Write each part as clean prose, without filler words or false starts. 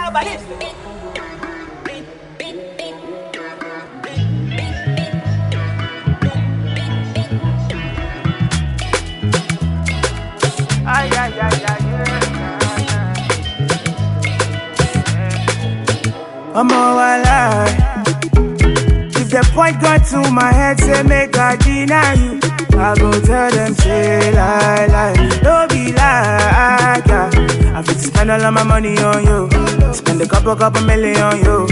Ay, ay, ay, ay, I'm all alive. If the point got to my head, say make I deny you. I go tell them, say lie. Don't be like, yeah. I fit spend all of my money on you. Spend a couple million on you.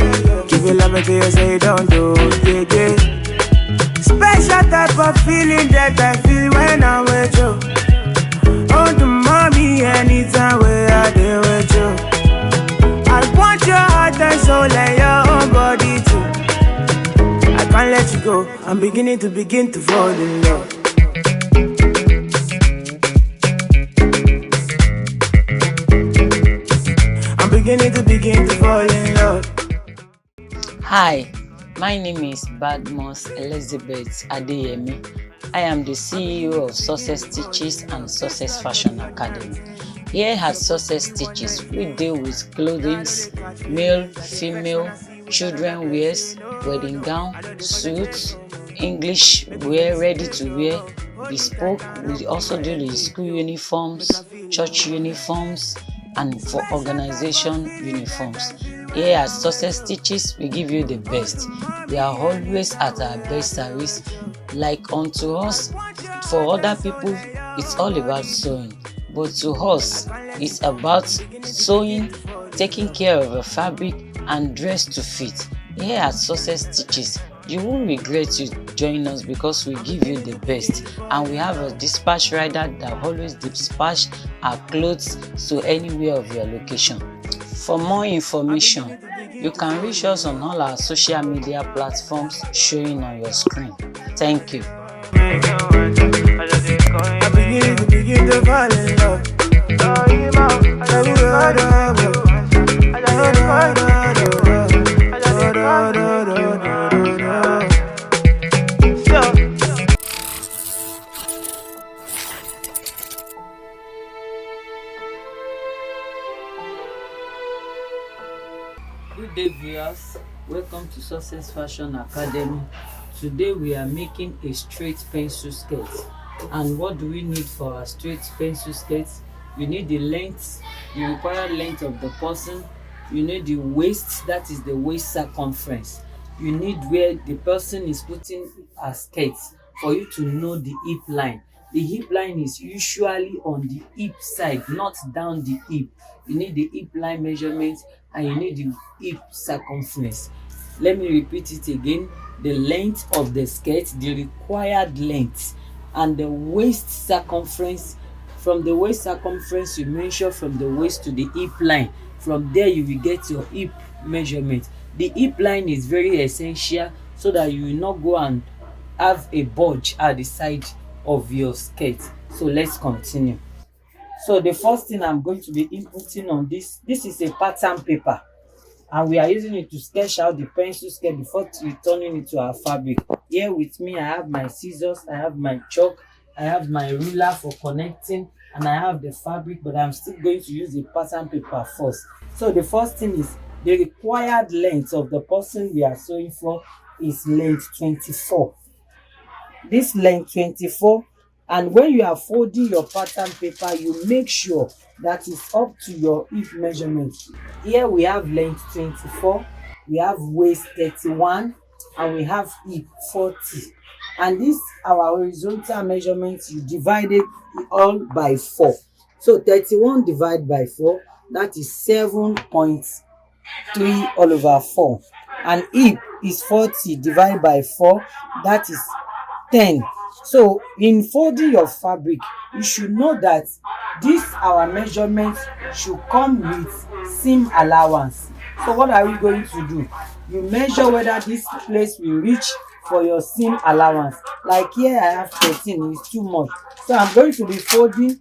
Give you love until you say don't do, yeah. Special type of feeling that I feel when I'm with you. Oh, the mommy, anytime where I deal with you. I want your heart and soul and your own body too. I can't let you go. I'm beginning to fall in love. I'm beginning to fall in love. Hi, my name is Badmus Elizabeth Adeyemi. I am the CEO of Success Stitches and Success Fashion Academy. Here at Success Stitches, we deal with clothing, male, female, children wears, wedding gown, suits, English wear, ready to wear, bespoke. We also deal with school uniforms, church uniforms, and for organization uniforms. Here at Success Stitches, we give you the best. We are always at our best service. Like unto us, for other people, it's all about sewing. But to us, it's about sewing, taking care of a fabric, and dress to fit. Here at Success Stitches, you won't regret to join us because we give you the best, and we have a dispatch rider that always dispatch our clothes to anywhere of your location. For more information, you can reach us on all our social media platforms showing on your screen. Thank you. I begin to fall in love. Good day, viewers. Welcome to Success Fashion Academy. Today we are making a straight pencil skirt. And what do we need for our straight pencil skirt? You need the length, the required length of the person. You need the waist, that is the waist circumference. You need where the person is putting a skirt for you to know the hip line. The hip line is usually on the hip side, not down the hip. You need the hip line measurement and you need the hip circumference. Let me repeat it again. The length of the skirt, the required length, and the waist circumference. From the waist circumference, you measure from the waist to the hip line. From there, you will get your hip measurement. The hip line is very essential so that you will not go and have a bulge at the side of your skirt. So let's continue. So the first thing I'm going to be inputting on this is a pattern paper, and we are using it to sketch out the pencil skirt before returning it to our fabric. Here with me, I have my scissors, I have my chalk, I have my ruler for connecting, and I have the fabric, but I'm still going to use the pattern paper first. So the first thing is the required length of the person we are sewing for is length 24. This length 24, and when you are folding your pattern paper, you make sure that it's up to your hip measurement. Here we have length 24, we have waist 31, and we have hip 40. And this our horizontal measurements, you divide it all by 4. So 31 divided by 4, that is 7.3 all over 4. And hip is 40 divided by 4, that is 10. So in folding your fabric, you should know that this our measurement should come with seam allowance. So what are we going to do? You measure whether this place will reach for your seam allowance. Like here I have 13, it's too much. So I'm going to be folding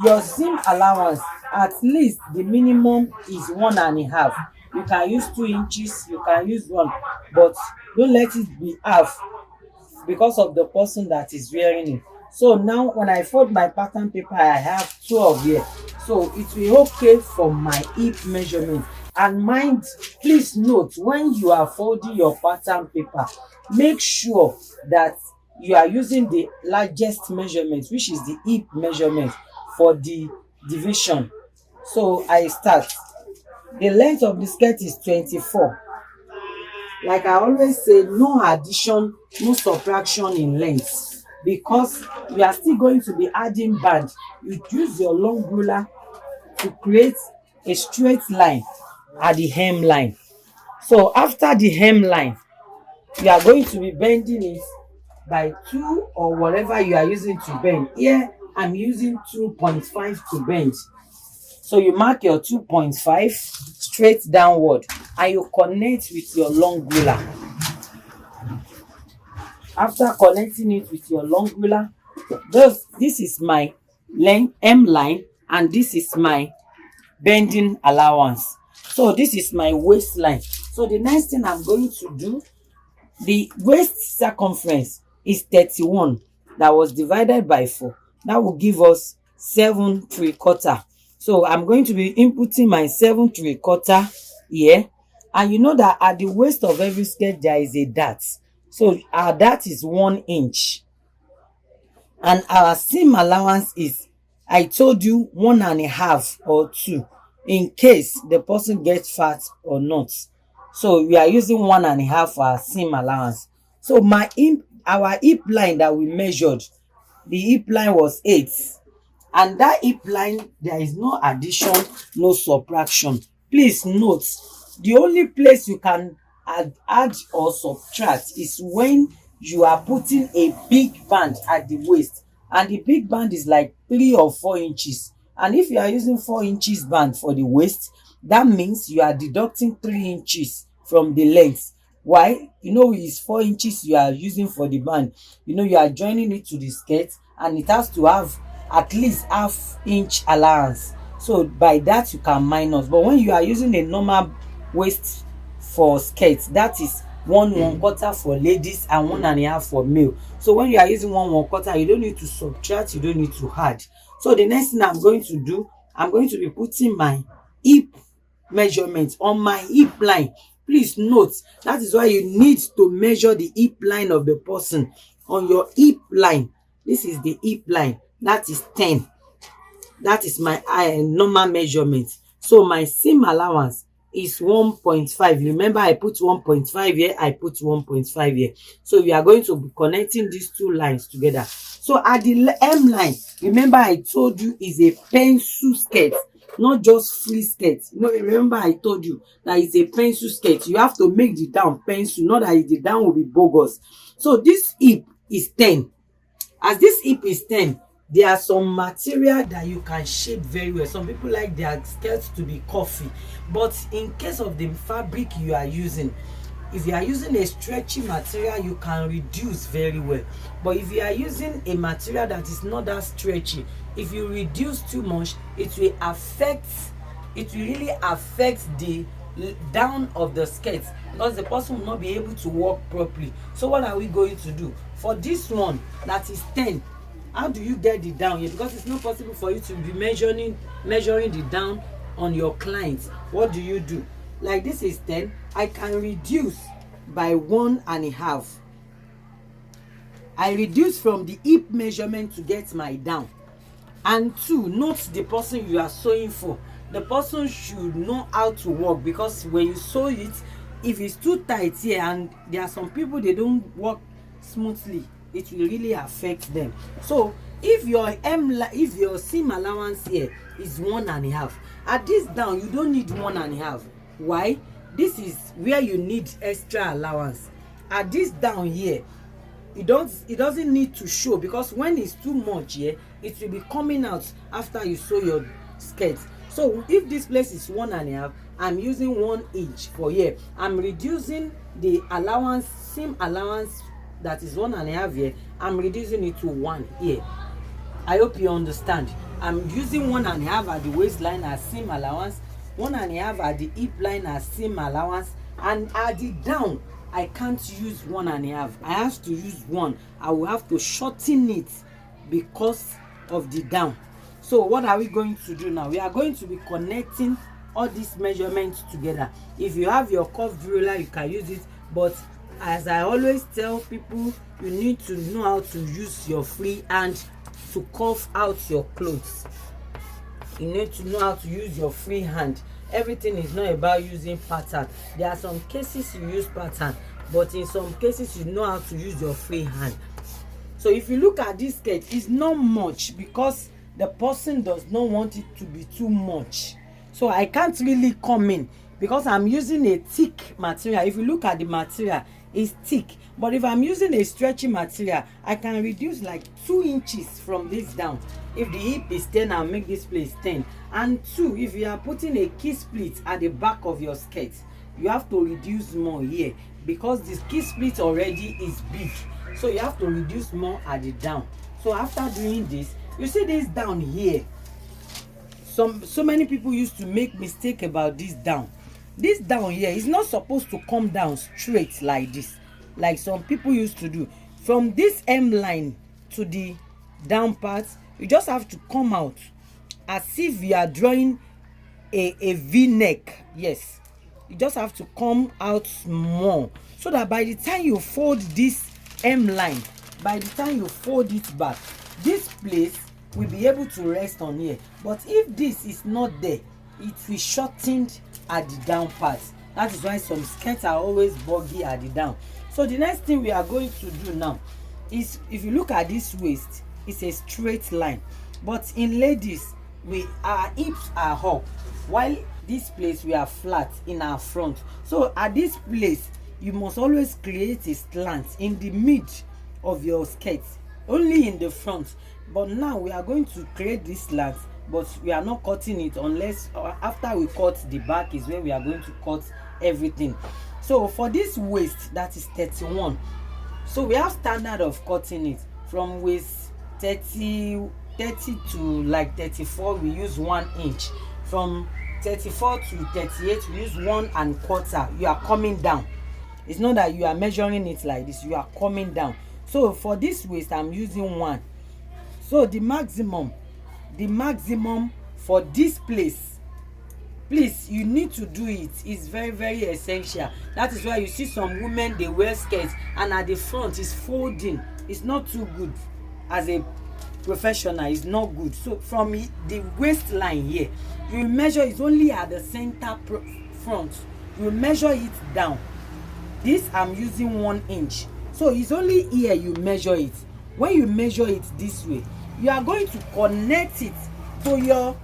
your seam allowance. At least the minimum is 1.5. You can use 2 inches, you can use 1, but don't let it be half because of the person that is wearing it. So now when I fold my pattern paper, I have 12 here. So it will be okay for my hip measurement. And mind, please note, when you are folding your pattern paper, make sure that you are using the largest measurement, which is the hip measurement for the division. So I start. The length of the skirt is 24. Like I always say, no addition, no subtraction in length, because we are still going to be adding band. You use your long ruler to create a straight line at the hemline. So after the hemline, you are going to be bending it by 2 or whatever you are using to bend. Here I'm using 2.5 to bend. So you mark your 2.5 straight downward and you connect with your long ruler. After connecting it with your long ruler, this is my length M line and this is my bending allowance. So this is my waistline. So the next thing I'm going to do, the waist circumference is 31. That was divided by 4. That will give us 7 3/4. So I'm going to be inputting my 7 3/4 here. And you know that at the waist of every skirt there is a dart. So our dart is 1 inch. And our seam allowance is, I told you, 1.5 or 2, in case the person gets fat or not. So we are using 1.5 for our seam allowance. So our hip line that we measured, the hip line was 8. And that hip line, there is no addition, no subtraction. Please note, the only place you can add or subtract is when you are putting a big band at the waist, and the big band is like 3 or 4 inches. And if you are using 4 inches band for the waist, that means you are deducting 3 inches from the length. Why? You know, it's 4 inches you are using for the band. You know, you are joining it to the skirt and it has to have at least ½ inch allowance. So by that you can minus. But when you are using a normal waist for skirts, that is 1 1/4 for ladies and 1.5 for male. So when you are using 1 1/4, you don't need to subtract, you don't need to add. So the next thing I'm going to do, I'm going to be putting my hip measurement on my hip line. Please note, that is why you need to measure the hip line of the person. On your hip line, this is the hip line, that is 10. That is my normal measurement. So my seam allowance is 1.5. Remember, I put 1.5 here, I put 1.5 here. So we are going to be connecting these two lines together. So at the M line, remember I told you is a pencil skirt, not just free skirt. You know, remember I told you that it's a pencil skirt. You have to make the down pencil, not that the down will be bogus. So this hip is 10. As this hip is 10, there are some material that you can shape very well. Some people like their skirts to be coffee, but in case of the fabric you are using, if you are using a stretchy material, you can reduce very well. But if you are using a material that is not that stretchy, if you reduce too much, it will really affect the down of the skirt, because the person will not be able to walk properly. So what are we going to do for this one that is 10? How do you get the down here? Because it's not possible for you to be measuring the down on your clients. What do you do? Like this is 10, I can reduce by 1.5. I reduce from the hip measurement to get my down. And 2, note the person you are sewing for. The person should know how to work, because when you sew it, if it's too tight here, and there are some people they don't work smoothly, it will really affect them. So if your seam allowance here is 1.5, at this down you don't need 1.5. Why? This is where you need extra allowance. At this down here, it doesn't need to show, because when it's too much here, it will be coming out after you sew your skirt. So if this place is 1.5, I'm using 1 inch for here. I'm reducing the allowance, seam allowance that is 1.5 here. I'm reducing it to 1 here. I hope you understand. I'm using 1.5 at the waistline as seam allowance, 1.5 at the hip line as seam allowance, and at the down I can't use 1.5. I have to use 1. I will have to shorten it because of the down. So what are we going to do now? We are going to be connecting all these measurements together. If you have your curved ruler, you can use it, but as I always tell people, you need to know how to use your free hand to curve out your clothes. You need to know how to use your free hand. Everything is not about using pattern. There are some cases you use pattern, but in some cases you know how to use your free hand. So if you look at this skirt, it's not much because the person does not want it to be too much. So I can't really come in because I'm using a thick material. If you look at the material, it's thick. But if I'm using a stretchy material, I can reduce like 2 inches from this down. If the hip is 10, I'll make this place 10. And 2, if you are putting a key split at the back of your skirt, you have to reduce more here because the key split already is big. So you have to reduce more at the down. So after doing this, you see this down here. So many people used to make mistake about this down. This down here is not supposed to come down straight like this, like some people used to do. From this hem line to the down part, you just have to come out as if you are drawing a V-neck. Yes, you just have to come out more so that by the time you fold this hem line, by the time you fold it back, this place will be able to rest on here. But if this is not there, it will shortened at the down part. That is why some skirts are always buggy at the down. So the next thing we are going to do now is, if you look at this waist, it's a straight line. But in ladies, our hips are up, while this place we are flat in our front. So at this place, you must always create a slant in the mid of your skirt, only in the front. But now we are going to create this slant, but we are not cutting it unless after we cut the back is where we are going to cut everything. So for this waist, that is 31. So we have standard of cutting it from waist 30 to like 34, we use 1 inch. From 34 to 38, we use 1 1/4. You are coming down. It's not that you are measuring it like this, you are coming down. So for this waist, I'm using 1. So the maximum for this place, please, you need to do it. It's very, very essential. That is why you see some women, they wear skirts and at the front is folding. It's not too good. As a professional, it's not good. So from the waistline here, you measure, it's only at the center front. You measure it down. This I'm using 1 inch. So it's only here you measure it. When you measure it this way, you are going to connect it to your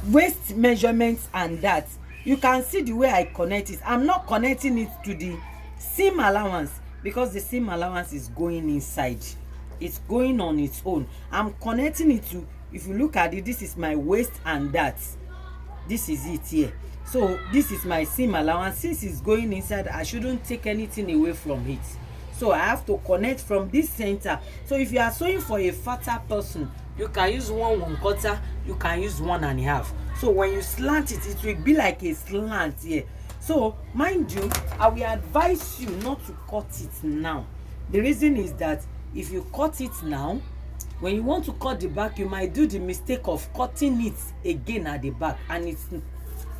waist measurements, and that you can see the way I connect it. I'm not connecting it to the seam allowance because the seam allowance is going inside. It's going on its own. I'm connecting it to, if you look at it, this is my waist and that. This is it here. So this is my seam allowance. Since it's going inside, I shouldn't take anything away from it. So I have to connect from this center. So if you are sewing for a fatter person, you can use 1 1/4, you can use 1 1/2. So when you slant it, it will be like a slant here. So mind you, I will advise you not to cut it now. The reason is that if you cut it now, when you want to cut the back, you might do the mistake of cutting it again at the back, and it's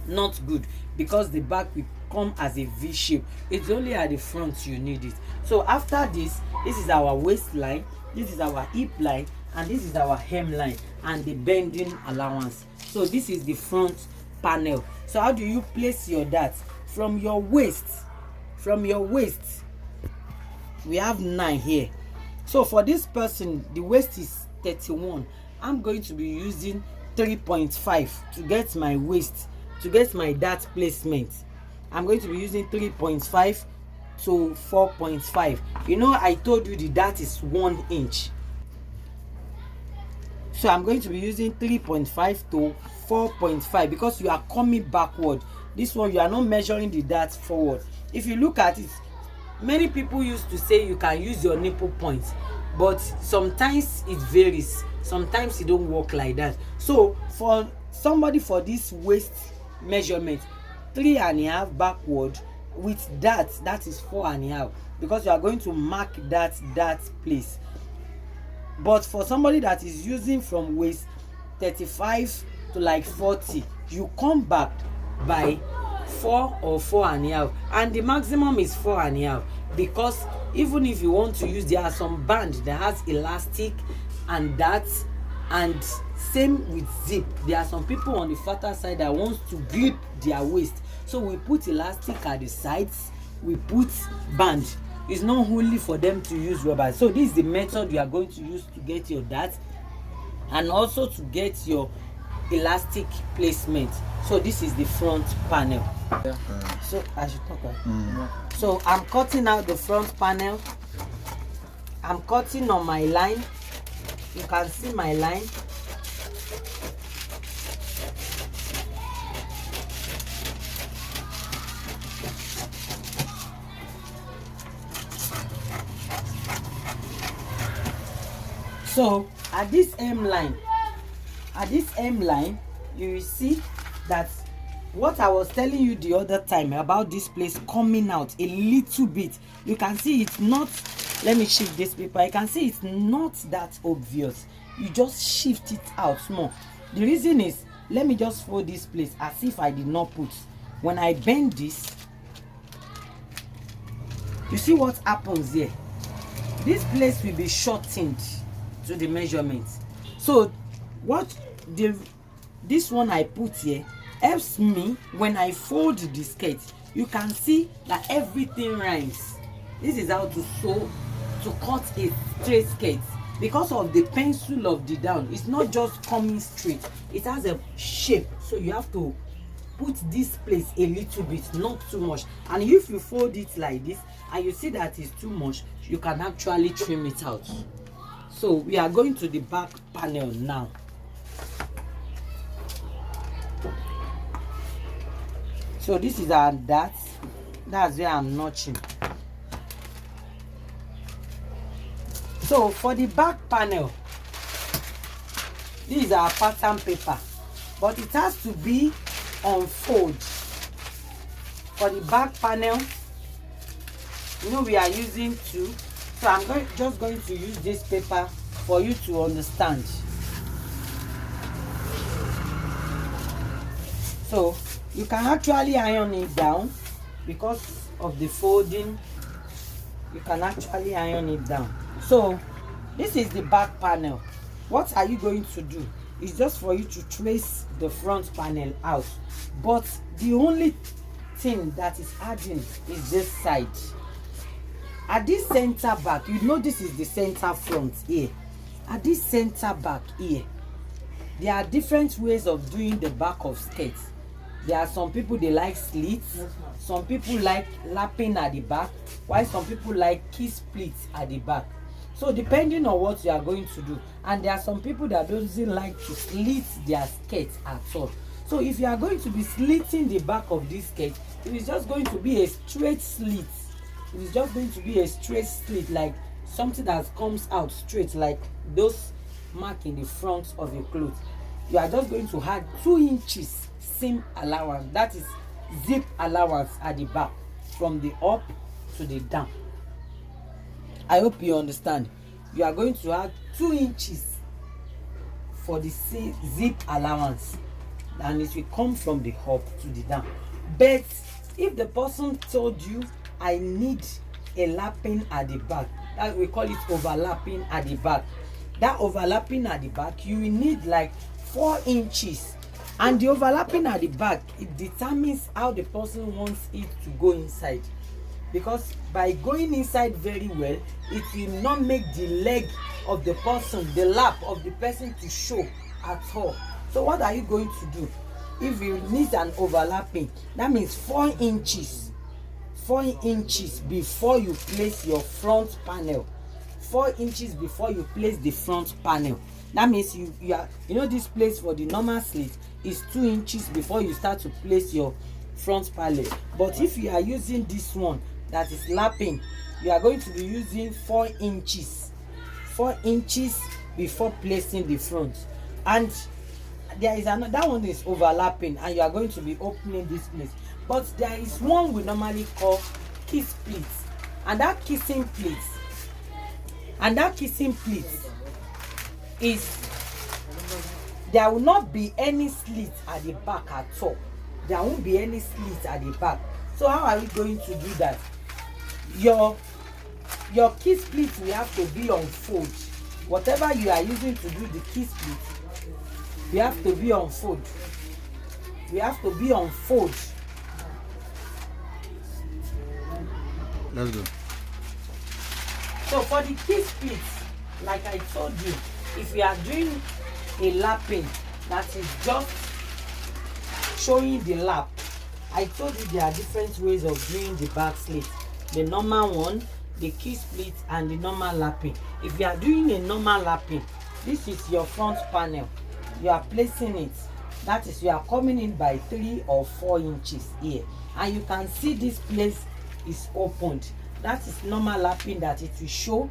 not good because the back will come as a V shape. It's only at the front you need it. So after this is our waistline, this is our hip line, and this is our hemline and the bending allowance. So this is the front panel. So how do you place your dart? From your waist, we have 9 here. So for this person, the waist is 31. I'm going to be using 3.5 to get my waist, to get my dart placement. I'm going to be using 3.5 to 4.5. You know, I told you the dart is 1 inch. So I'm going to be using 3.5 to 4.5 because you are coming backward. This one, you are not measuring the dart forward. If you look at it, many people used to say you can use your nipple points, but sometimes it varies. Sometimes it don't work like that. So for somebody, for this waist measurement, 3.5 backward with that is 4.5, because you are going to mark that place. But for somebody that is using from waist 35 to like 40, you come back by 4 or 4.5, and the maximum is 4.5, because even if you want to use, there are some band that has elastic and that, and same with zip. There are some people on the fatter side that wants to grip their waist, so we put elastic at the sides, we put band. It's not only for them to use rubber. So this is the method you are going to use to get your dart, and also to get your elastic placement. So this is the front panel. So I should talk about So I'm cutting out the front panel. I'm cutting on my line. You can see my line. So at this M line, you will see that what I was telling you the other time about this place coming out a little bit. You can see it's not, let me shift this paper. You can see it's not that obvious. You just shift it out small. The reason is, let me just fold this place as if I did not put. When I bend this, you see what happens here? This place will be shortened to the measurement. So what this one I put here helps me when I fold the skirt. You can see that everything rhymes. This is how to sew, to cut a straight skirt. Because of the pencil of the down, it's not just coming straight, it has a shape. So you have to put this place a little bit, not too much. And if you fold it like this and you see that it's too much, you can actually trim it out. So we are going to the back panel now. So this is our dart. That's where I'm notching. So for the back panel, this is our pattern paper, but it has to be on fold. For the back panel, you know, we are using 2. So I'm just going to use this paper for you to understand. So you can actually iron it down because of the folding. You can actually iron it down. So this is the back panel. What are you going to do? It's just for you to trace the front panel out. But the only thing that is adding is this side. At this center back, you know this is the center front here. At this center back here, there are different ways of doing the back of skirts. There are some people, they like slits. Some people like lapping at the back, while some people like key splits at the back. So depending on what you are going to do. And there are some people that doesn't like to slit their skirts at all. So if you are going to be slitting the back of this skirt, it is just going to be a straight slit. It is just going to be a straight slit, like something that comes out straight, like those mark in the front of your clothes. You are just going to add 2 inches seam allowance, that is zip allowance at the back, from the up to the down. I hope you understand. You are going to add 2 inches for the zip allowance, and it will come from the up to the down. But if the person told you, I need a lapping at the back, that we call it overlapping at the back. That overlapping at the back, you will need like 4 inches. And the overlapping at the back, it determines how the person wants it to go inside. Because by going inside very well, it will not make the leg of the person, the lap of the person, to show at all. So what are you going to do? If you need an overlapping, that means 4 inches. 4 inches before you place your front panel. 4 inches before you place the front panel. That means you are, you know, this place for the normal slit is 2 inches before you start to place your front panel. But if you are using this one that is lapping, you are going to be using 4 inches. 4 inches before placing the front. And there is another, that one is overlapping, and you are going to be opening this place. But there is one we normally call kiss pleats, and that kissing pleats, there will not be any slit at the back at all. There won't be any slit at the back. So how are we going to do that? Your key split will have to be on fold. Whatever you are using to do the key split, we have to be on fold. We have to be on fold. Let's go. So for the key split, like I told you, if you are doing a lapping that is just showing the lap, I told you there are different ways of doing the back slit. The normal one, the key split, and the normal lapping. If you are doing a normal lapping, this is your front panel. You are placing it. That is, you are coming in by 3 or 4 inches here, and you can see this place is opened. That is normal lapping, that it will show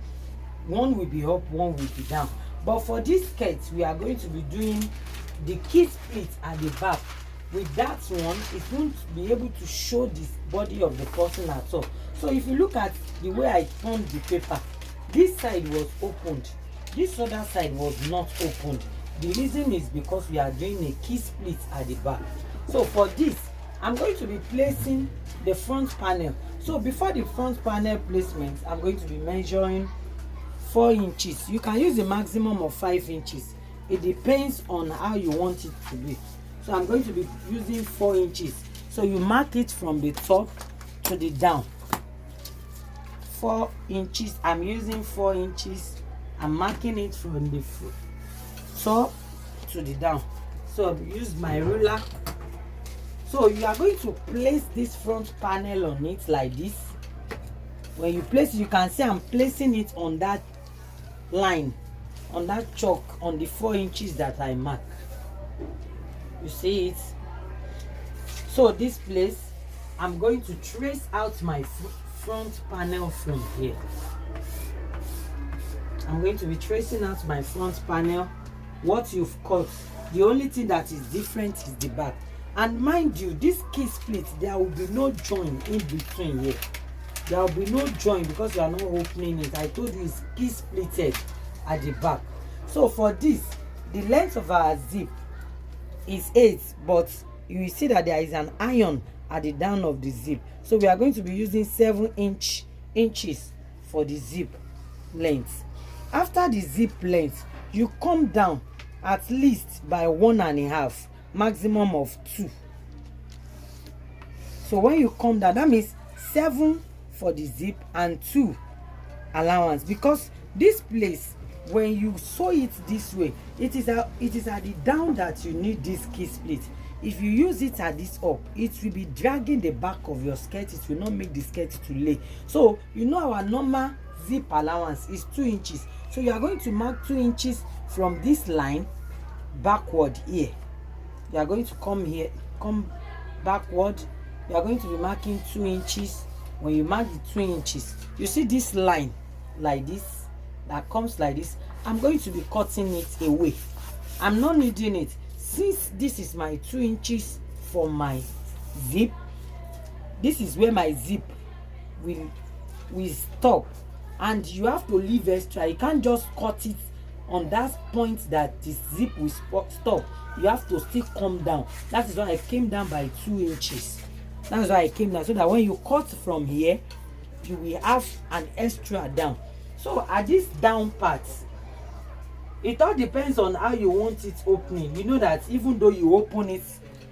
one will be up, one will be down. But for this skirt, we are going to be doing the key split at the back. With that one, it won't be able to show the body of the person at all. So if you look at the way I turned the paper, this side was opened, this other side was not opened. The reason is because we are doing a key split at the back. So for this, I'm going to be placing the front panel. So before the front panel placement, I'm going to be measuring 4 inches. You can use a maximum of 5 inches. It depends on how you want it to be. So I'm going to be using 4 inches. So you mark it from the top to the down. 4 inches. I'm using 4 inches. I'm marking it from the top to the down. So use my ruler. So you are going to place this front panel on it like this. When you place it, you can see I'm placing it on that line, on that chalk, on the 4 inches that I mark. You see it? So this place, I'm going to trace out my front panel from here. I'm going to be tracing out my front panel. What you've cut, the only thing that is different is the back. And mind you, this key split, there will be no join in between here. There will be no join because you are not opening it. I told you it's key splitted at the back. So for this, the length of our zip is 8, but you will see that there is an iron at the down of the zip. So we are going to be using 7 inches for the zip length. After the zip length, you come down at least by 1.5, maximum of 2. So when you come down, that means 7 for the zip and 2 allowance, because this place, when you sew it this way, it is at the down that you need this key split. If you use it at this up, it will be dragging the back of your skirt. It will not make the skirt to lay. So you know our normal zip allowance is 2 inches. So you are going to mark 2 inches from this line backward here. You are going to come here, come backward. You are going to be marking 2 inches. When you mark the 2 inches, you see this line like this that comes like this. I'm going to be cutting it away. I'm not needing it. Since this is my 2 inches for my zip, this is where my zip will stop, and you have to leave extra. You can't just cut it on that point that the zip will stop. You have to still come down. That is why I came down by 2 inches. That's why I came down, so that when you cut from here, you will have an extra down. So at this down part, it all depends on how you want it opening. You know that even though you open it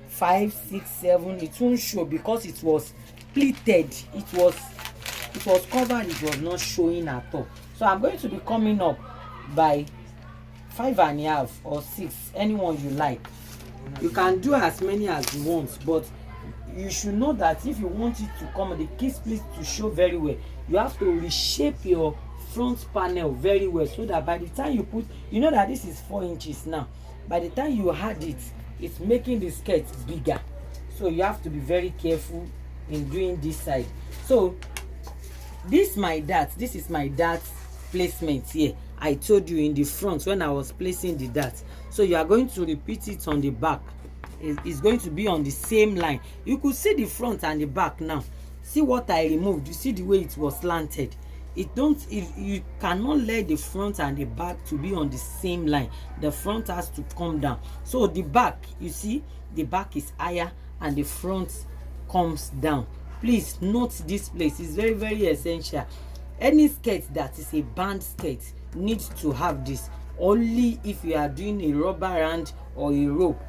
5, 6, 7, it won't show because it was pleated. It was covered. It was not showing at all. So I'm going to be coming up by 5.5 or 6, anyone you like. You can do as many as you want, but you should know that if you want it to come, the key split to show very well, you have to reshape your front panel very well, so that by the time you put, you know that this is 4 inches now, by the time you add it, it's making the skirt bigger. So you have to be very careful in doing this side. So this is my dart placement here. I told you in the front when I was placing the dart. So you are going to repeat it on the back. It's going to be on the same line. You could see the front and the back now. See what I removed. You see the way it was slanted. you cannot let the front and the back to be on the same line. The front has to come down. So the back, you see, the back is higher and the front comes down. Please note this place. It's very, very essential. Any skirt that is a band skirt needs to have this. Only if you are doing a rubber band or a rope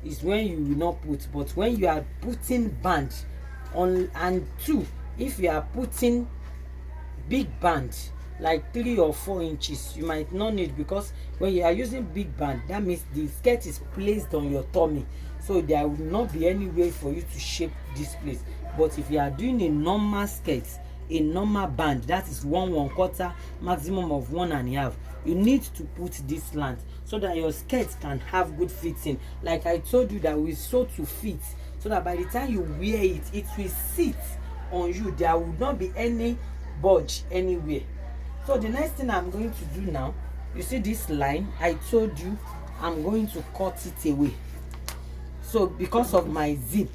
is when you will not put. But when you are putting band on, and 2, if you are putting big band like 3 or 4 inches, you might not need, because when you are using big band, that means the skirt is placed on your tummy, so there will not be any way for you to shape this place. But if you are doing a normal skirt, a normal band, that is 1/4, maximum of 1.5, you need to put this slant so that your skirt can have good fitting. Like I told you, that we sew to fit, so that by the time you wear it, it will sit on you. There will not be any budge anywhere. So the next thing I'm going to do now, you see this line, I told you I'm going to cut it away. So because of my zip,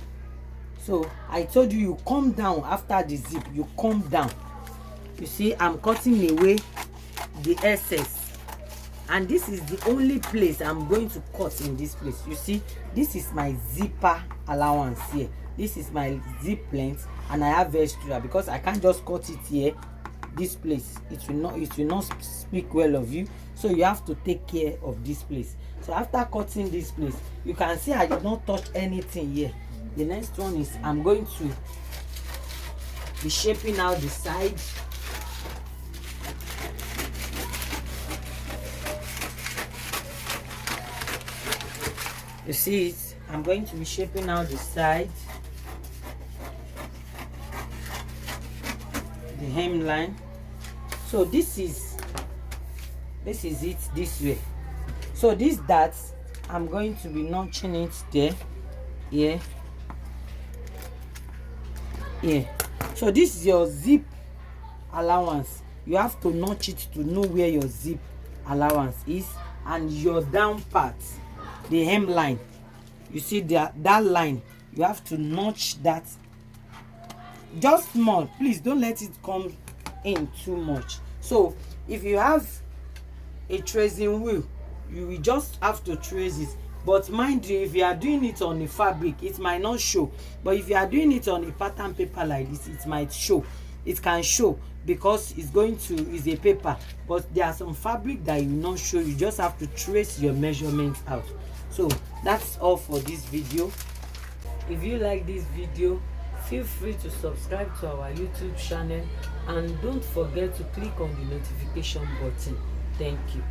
so I told you come down after the zip, you come down. You see, I'm cutting away the excess, and this is the only place I'm going to cut in this place. You see, this is my zipper allowance here. This is my zip length, and I have extra because I can't just cut it here. This place, it will not speak well of you, so you have to take care of this place. So after cutting this place, you can see I did not touch anything here. The next one is I'm going to be shaping out the side. You see it, I'm going to be shaping out the side, the hemline. So this is it this way. So this dart, I'm going to be notching it there, here. So this is your zip allowance. You have to notch it to know where your zip allowance is, and your down part, the hemline. You see that line, you have to notch that just small. Please don't let it come in too much. So if you have a tracing wheel, you will just have to trace it. But mind you, if you are doing it on a fabric, it might not show. But if you are doing it on a pattern paper like this, it might show. It can show because it's a paper. But there are some fabric that will not show. You just have to trace your measurements out. So that's all for this video. If you like this video, feel free to subscribe to our YouTube channel, and don't forget to click on the notification button. Thank you.